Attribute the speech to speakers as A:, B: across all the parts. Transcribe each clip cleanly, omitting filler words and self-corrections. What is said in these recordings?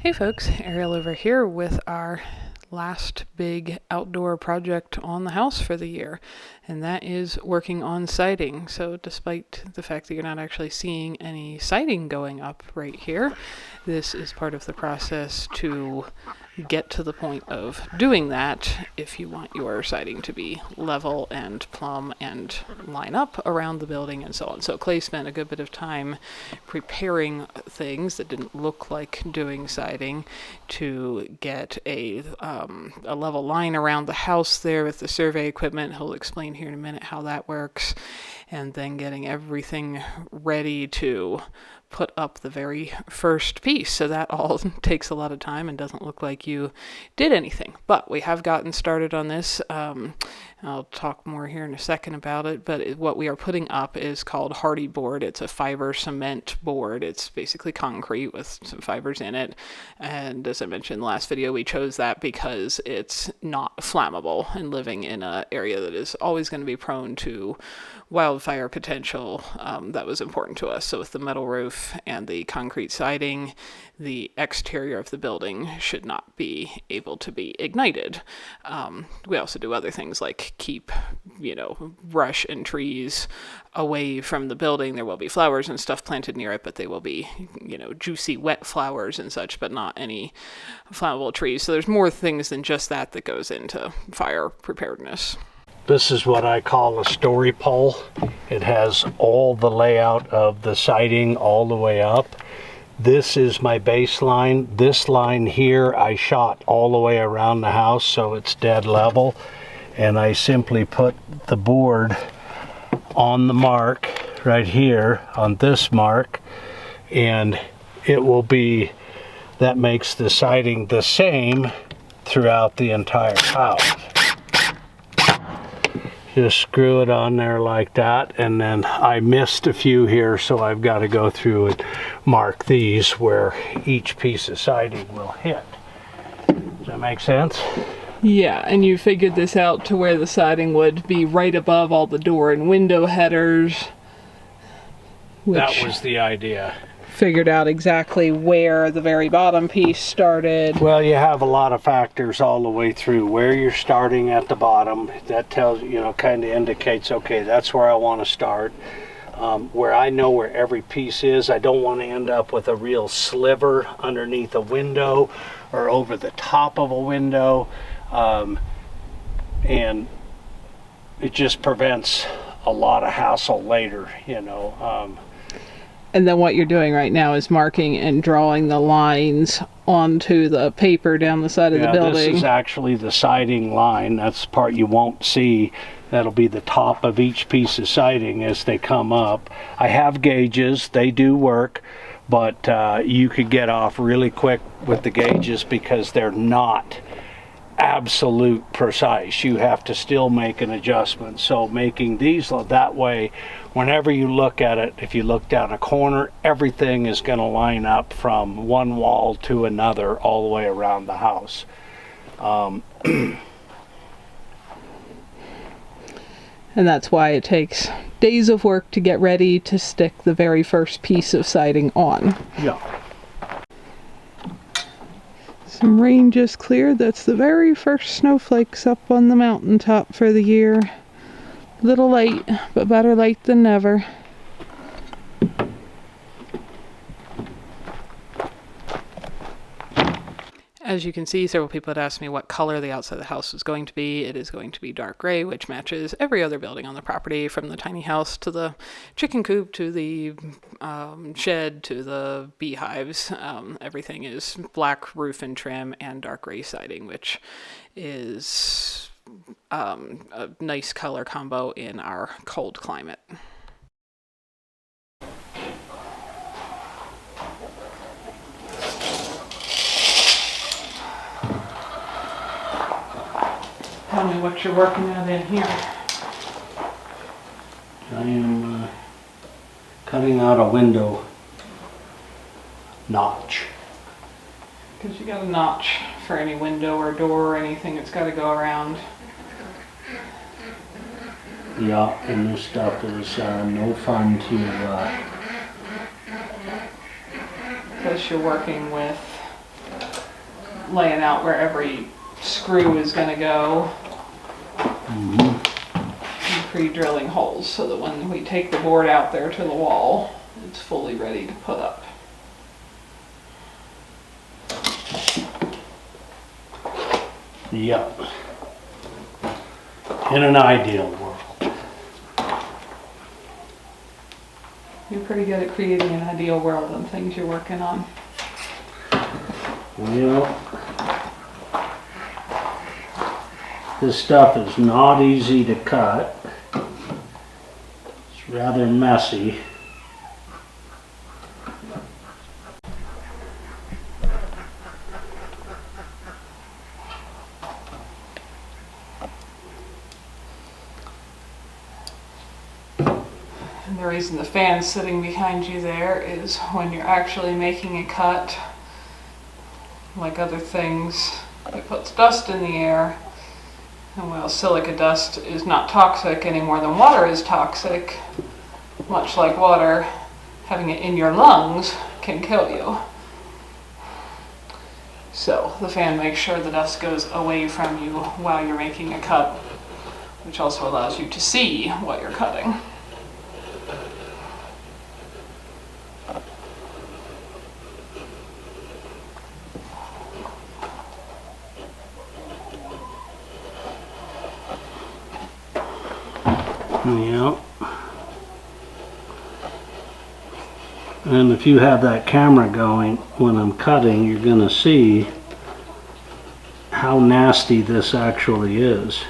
A: Hey folks, Ariel over here with our last big outdoor project on the house for the year, and that is working on siding. So despite the fact that you're not actually seeing any siding going up right here, this is part of the process to get to the point of doing that if you want your siding to be level and plumb and line up around the building and so on. So Clay spent a good bit of time preparing things that didn't look like doing siding to get a level line around the house there with the survey equipment. He'll explain here in a minute how that works, and then getting everything ready to put up the very first piece. So that all takes a lot of time and doesn't look like you did anything. But we have gotten started on this. I'll talk more here in a second about it, but what we are putting up is called Hardi Board. It's a fiber cement board. It's basically concrete with some fibers in it. And as I mentioned in the last video, we chose that because it's not flammable, and living in an area that is always going to be prone to wildfire potential, that was important to us. So with the metal roof and the concrete siding, the exterior of the building should not be able to be ignited. We also do other things like keep, brush and trees away from the building. There will be flowers and stuff planted near it, but they will be, juicy, wet flowers and such, but not any flammable trees. So there's more things than just that goes into fire preparedness.
B: This is what I call a story pole. It has all the layout of the siding all the way up. This is my baseline. This line here I shot all the way around the house so it's dead level. And I simply put the board on the mark right here, on this mark, and it will be, that makes the siding the same throughout the entire house. Just screw it on there like that, and then I missed a few here, so I've got to go through and mark these where each piece of siding will hit. Does that make sense?
A: Yeah, and you figured this out to where the siding would be right above all the door and window headers.
B: That was the idea.
A: Figured out exactly where the very bottom piece started.
B: Well, you have a lot of factors all the way through. Where you're starting at the bottom, that tells, kind of indicates, okay, that's where I want to start. Where I know where every piece is, I don't want to end up with a real sliver underneath a window or over the top of a window. And it just prevents a lot of hassle later,
A: And then what you're doing right now is marking and drawing the lines onto the paper down the side of the building.
B: This is actually the siding line. That's the part you won't see. That'll be the top of each piece of siding as they come up. I have gauges. They do work, but you could get off really quick with the gauges because they're not absolute precise. You have to still make an adjustment. So making these that way, whenever you look at it, if you look down a corner, everything is going to line up from one wall to another all the way around the house.
A: And that's why it takes days of work to get ready to stick the very first piece of siding on.
B: Yeah.
A: Some rain just cleared. That's the very first snowflakes up on the mountaintop for the year. Little late, but better late than never. As you can see, several people had asked me what color the outside of the house was going to be. It is going to be dark gray, which matches every other building on the property, from the tiny house to the chicken coop to the shed to the beehives. Everything is black roof and trim and dark gray siding, which is a nice color combo in our cold climate. Tell me what you're working at in here.
B: I am cutting out a window notch.
A: Because you got a notch for any window or door or anything that's got to go around.
B: Yeah, and this stuff is no fun to...
A: Because you're working with laying out where every screw is going to go. And pre-drilling holes so that when we take the board out there to the wall, it's fully ready to put up.
B: Yep. In an ideal world.
A: You're pretty good at creating an ideal world on things you're working on.
B: Well, this stuff is not easy to cut. It's rather messy.
A: And the reason the fan's sitting behind you there is when you're actually making a cut, like other things, it puts dust in the air. And while silica dust is not toxic any more than water is toxic, much like water, having it in your lungs can kill you. So the fan makes sure the dust goes away from you while you're making a cut, which also allows you to see what you're cutting.
B: Yep. And if you have that camera going when I'm cutting, you're going to see how nasty this actually is.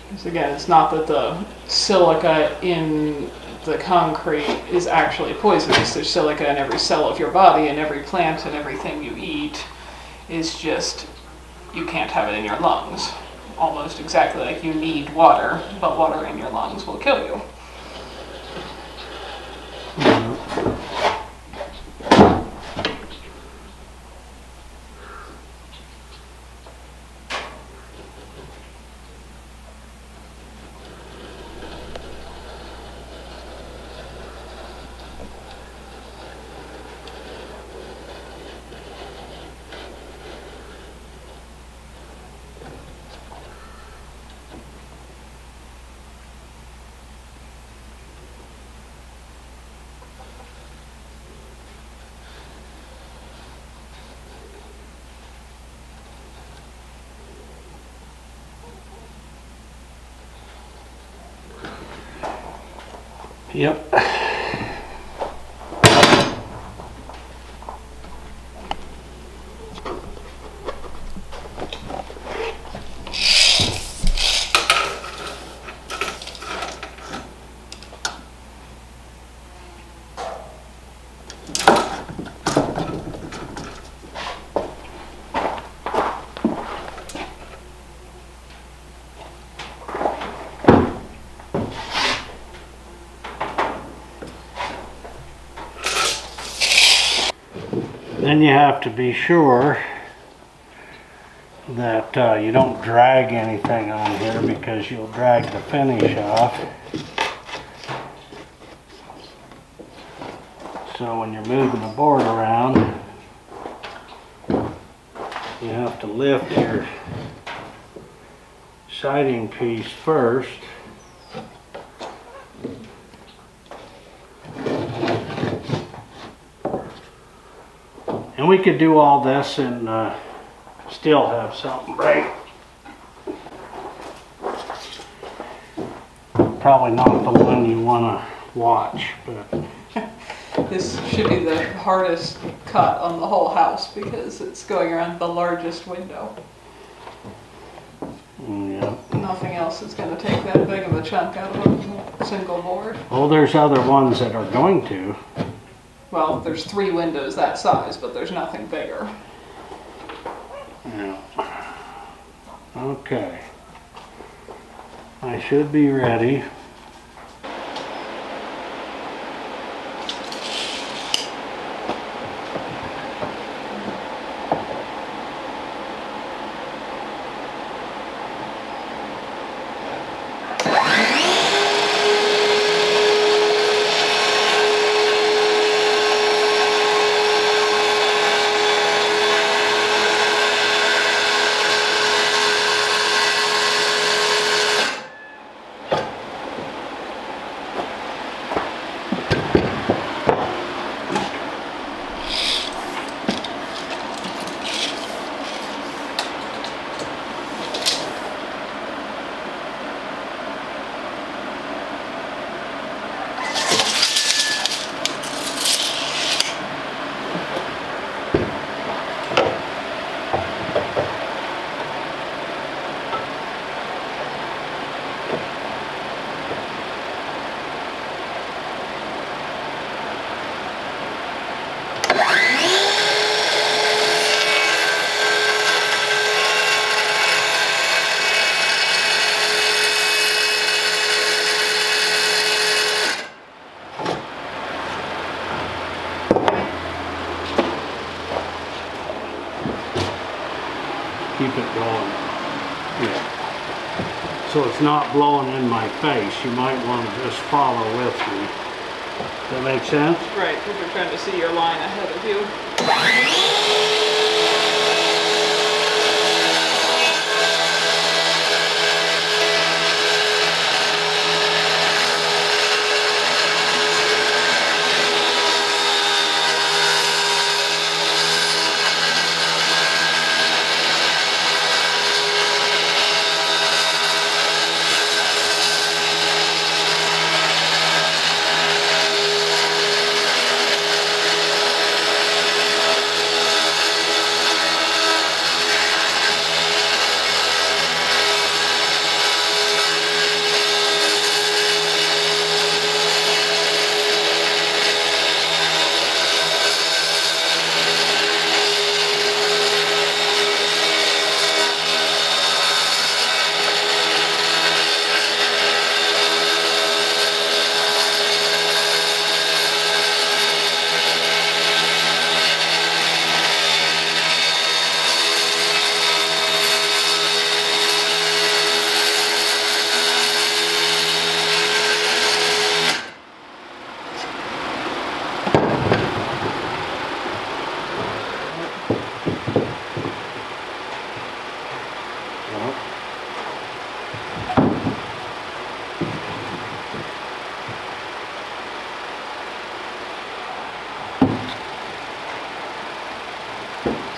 A: Because again, it's not that the silica in the concrete is actually poisonous. There's silica in every cell of your body, and every plant and everything you eat is just, you can't have it in your lungs. Almost exactly like you need water, but water in your lungs will kill you.
B: Yep. Then you have to be sure that you don't drag anything on here, because you'll drag the finish off. So when you're moving the board around, you have to lift your siding piece first. And we could do all this and still have something break. Probably not the one you want to watch, but
A: This should be the hardest cut on the whole house because it's going around the largest window.
B: yeah.
A: Nothing else is going to take that big of a chunk out of a single board.
B: Oh, there's other ones that are going to.
A: Well, there's 3 windows that size, but there's nothing bigger.
B: Yeah. Okay. I should be ready. so it's not blowing in my face. You might want to just follow with me. Does that make sense?
A: Right, because you're trying to see your line ahead of you.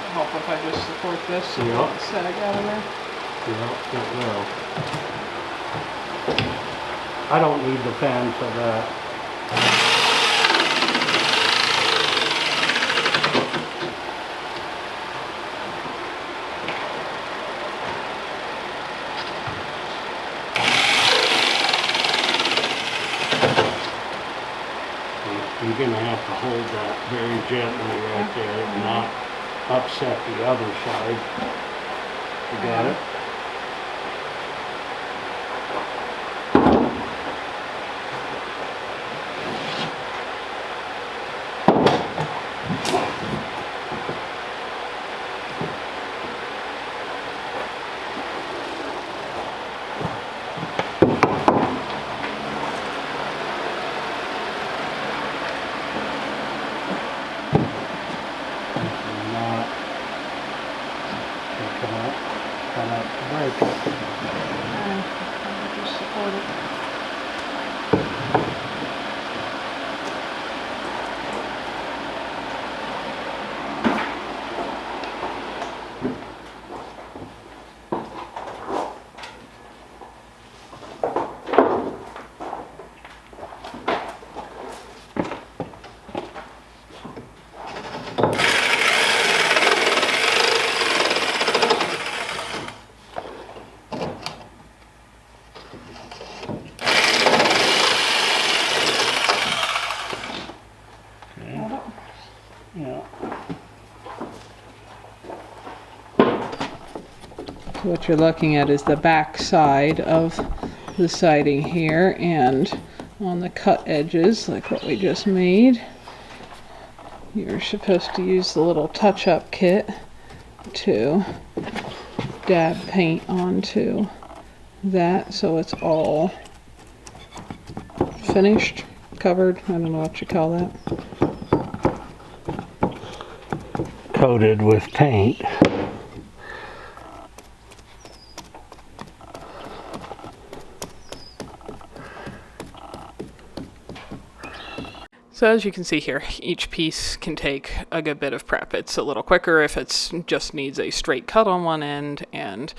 A: Help if I just support this so it won't sag out of there.
B: Yeah, it will. I don't need the fan for that. You're going to have to hold that very gently right there and not upset the other side. You got it?
A: Just support it. What you're looking at is the back side of the siding here, and on the cut edges, like what we just made, you're supposed to use the little touch-up kit to dab paint onto that so it's all finished, covered, I don't know what you call that.
B: Coated with paint.
A: So as you can see here, each piece can take a good bit of prep. It's a little quicker if it just needs a straight cut on one end, and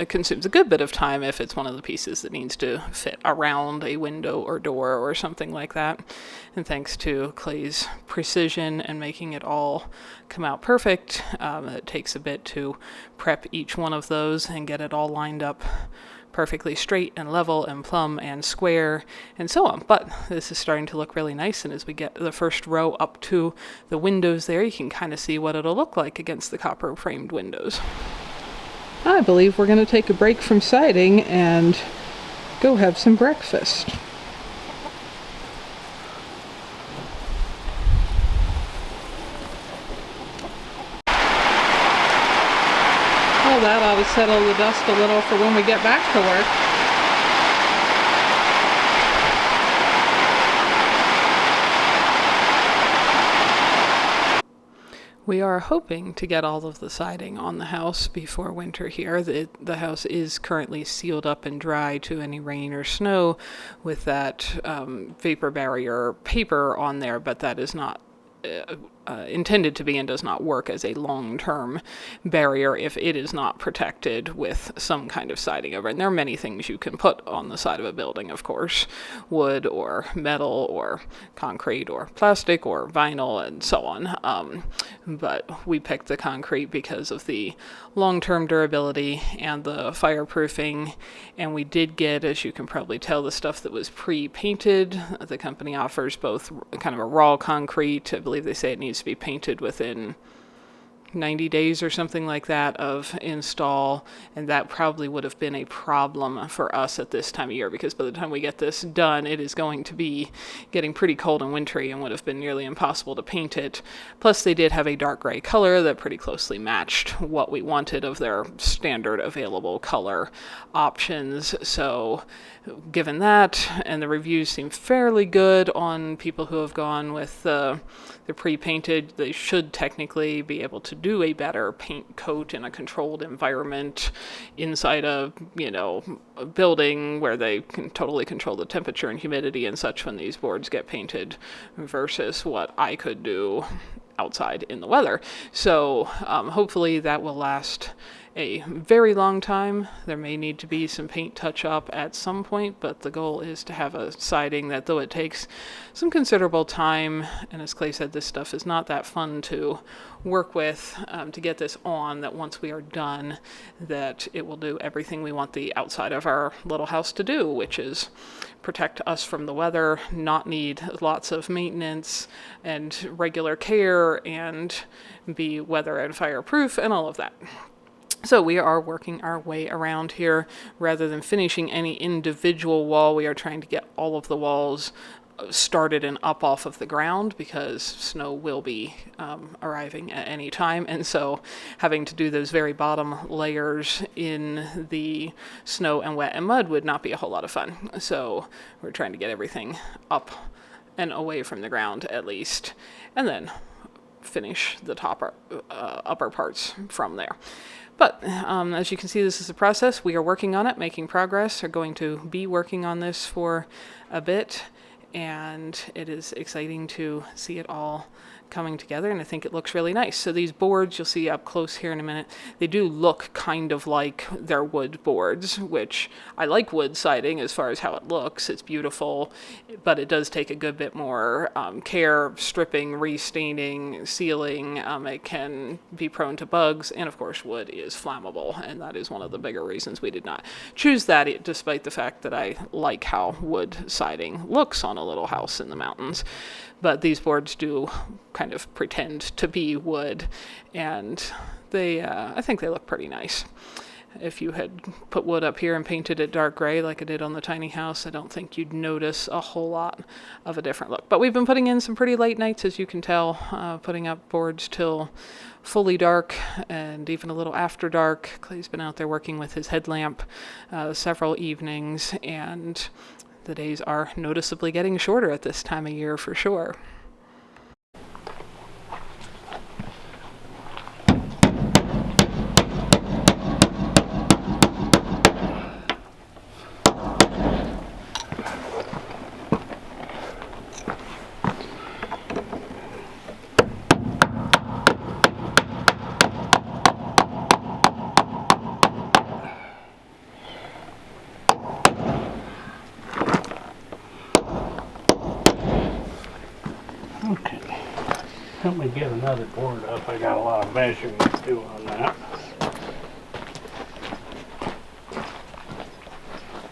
A: consumes a good bit of time if it's one of the pieces that needs to fit around a window or door or something like that. And thanks to Clay's precision and making it all come out perfect, it takes a bit to prep each one of those and get it all lined up perfectly straight and level and plumb and square and so on. But this is starting to look really nice, and as we get the first row up to the windows there, you can kind of see what it'll look like against the copper framed windows. I believe we're going to take a break from siding and go have some breakfast. Well, that ought to settle the dust a little for when we get back to work. We are hoping to get all of the siding on the house before winter here. The house is currently sealed up and dry to any rain or snow with that vapor barrier paper on there, but that is not intended to be and does not work as a long-term barrier if it is not protected with some kind of siding over it. And there are many things you can put on the side of a building, of course, wood or metal or concrete or plastic or vinyl and so on. But we picked the concrete because of the long-term durability and the fireproofing, and we did get, as you can probably tell, the stuff that was pre-painted. The company offers both kind of a raw concrete. I believe they say it needs to be painted within 90 days or something like that of install, and that probably would have been a problem for us at this time of year, because by the time we get this done, it is going to be getting pretty cold and wintry and would have been nearly impossible to paint it. Plus, they did have a dark gray color that pretty closely matched what we wanted of their standard available color options. So given that, and the reviews seem fairly good on people who have gone with the pre-painted, they should technically be able to do a better paint coat in a controlled environment inside a building where they can totally control the temperature and humidity and such when these boards get painted versus what I could do outside in the weather. So hopefully that will last a very long time. There may need to be some paint touch-up at some point, but the goal is to have a siding that, though it takes some considerable time, and as Clay said, this stuff is not that fun to work with, to get this on, that once we are done, that it will do everything we want the outside of our little house to do, which is protect us from the weather, not need lots of maintenance and regular care, and be weather and fireproof and all of that. So we are working our way around here. Rather than finishing any individual wall, we are trying to get all of the walls started and up off of the ground, because snow will be arriving at any time, and so having to do those very bottom layers in the snow and wet and mud would not be a whole lot of fun. So we're trying to get everything up and away from the ground at least, and then finish the upper parts from there. But as you can see, this is a process. We are working on it, making progress, are going to be working on this for a bit, and it is exciting to see it all coming together, and I think it looks really nice. So these boards you'll see up close here in a minute, they do look kind of like their wood boards, which I like wood siding as far as how it looks. It's beautiful, but it does take a good bit more care, stripping, restaining, sealing. It can be prone to bugs, and of course wood is flammable, and that is one of the bigger reasons we did not choose that, despite the fact that I like how wood siding looks on a little house in the mountains. But these boards do kind of pretend to be wood, and they, I think they look pretty nice. If you had put wood up here and painted it dark gray like I did on the tiny house, I don't think you'd notice a whole lot of a different look. But we've been putting in some pretty late nights, as you can tell, putting up boards till fully dark and even a little after dark. Clay's been out there working with his headlamp several evenings, and the days are noticeably getting shorter at this time of year for sure.
B: Okay, help me get another board up. I got a lot of measuring to do on that.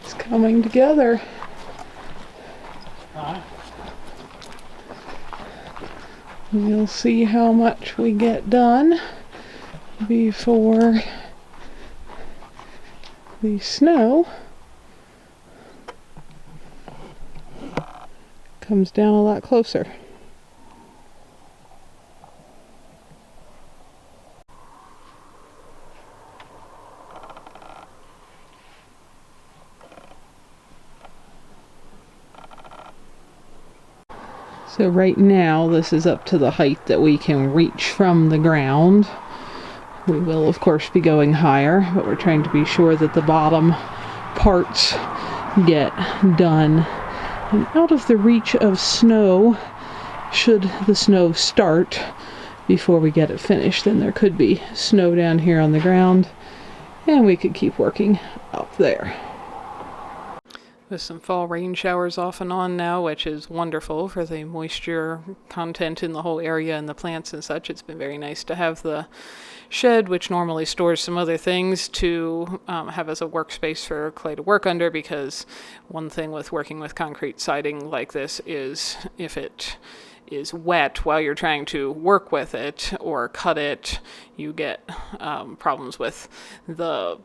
A: It's coming together. You'll see how much we get done before the snow comes down a lot closer. So right now this is up to the height that we can reach from the ground. We will of course be going higher, but we're trying to be sure that the bottom parts get done and out of the reach of snow. Should the snow start before we get it finished, then there could be snow down here on the ground and we could keep working up there. With some fall rain showers off and on now, which is wonderful for the moisture content in the whole area and the plants and such. It's been very nice to have the shed, which normally stores some other things, to have as a workspace for Clay to work under, because one thing with working with concrete siding like this is if it is wet while you're trying to work with it or cut it, you get problems with the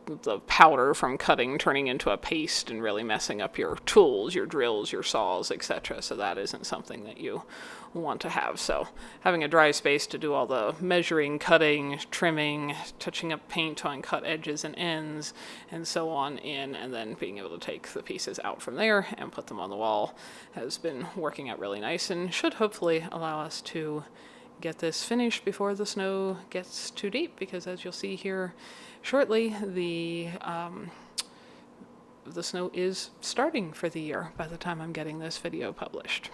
A: powder from cutting turning into a paste and really messing up your tools, your drills, your saws, etc. So that isn't something that you want to have. So having a dry space to do all the measuring, cutting, trimming, touching up paint on cut edges and ends, and so on in, and then being able to take the pieces out from there and put them on the wall has been working out really nice and should hopefully allow us to get this finished before the snow gets too deep, because as you'll see here shortly, the snow is starting for the year by the time I'm getting this video published.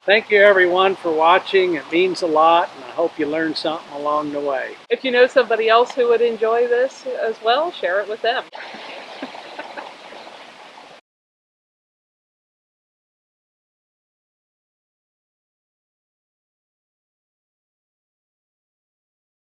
B: Thank you everyone for watching. It means a lot, and I hope you learned something along the way.
A: If you know somebody else who would enjoy this as well, share it with them.